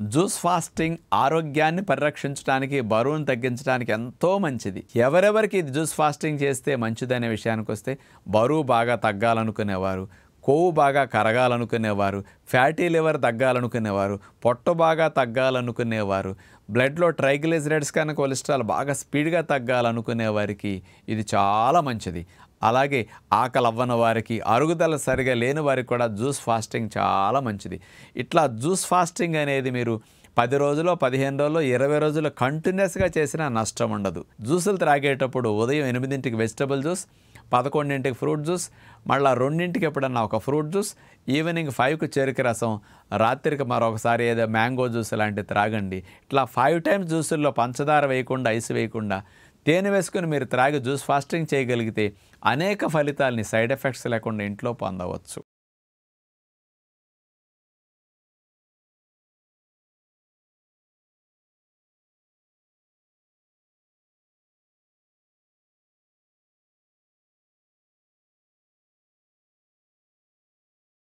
Juice fasting ఆరోగ్యాన్ని పరిరక్షించడానికి, బరువును తగ్గించడానికి ఎంతో మంచిది. ఎవరెవరికి ఇది జ్యూస్ ఫాస్టింగ్ చేస్తే మంచిదనే విషయానికి వస్తే, బరువు బాగా తగ్గాలనుకునేవారు, కొవ్వు బాగా కరగాలనుకునేవారు, ఫ్యాటీ లివర్ తగ్గాలనుకునేవారు, పొట్ట బాగా తగ్గాలనుకునేవారు, బ్లడ్లో ట్రైగ్లిజరైడ్స్ కానీ కొలెస్ట్రాల్ బాగా స్పీడ్గా తగ్గాలనుకునే వారికి ఇది చాలా మంచిది. అలాగే ఆకలి అవ్వని వారికి, అరుగుదల సరిగా లేని వారికి కూడా జ్యూస్ ఫాస్టింగ్ చాలా మంచిది. ఇట్లా జ్యూస్ ఫాస్టింగ్ అనేది మీరు 10 రోజులు, 15 రోజులు, 20 రోజులు కంటిన్యూస్గా చేసినా నష్టం ఉండదు. జ్యూసులు త్రాగేటప్పుడు ఉదయం 8కి వెజిటబుల్ జ్యూస్, 11కి ఫ్రూట్ జ్యూస్, మళ్ళీ 2కి ఎప్పుడన్నా ఒక ఫ్రూట్ జ్యూస్, ఈవినింగ్ 5కి చెరుకు రసం, రాత్రికి మరొకసారి ఏదో మ్యాంగో జ్యూస్ లాంటివి త్రాగండి. ఇట్లా 5 టైమ్స్ జ్యూసుల్లో పంచదార వేయకుండా, ఐస్ వేయకుండా తేనె వేసుకుని మీరు త్రాగి జ్యూస్ ఫాస్టింగ్ చేయగలిగితే అనేక ఫలితాలని సైడ్ ఎఫెక్ట్స్ లేకుండా ఇంట్లో పొందవచ్చు.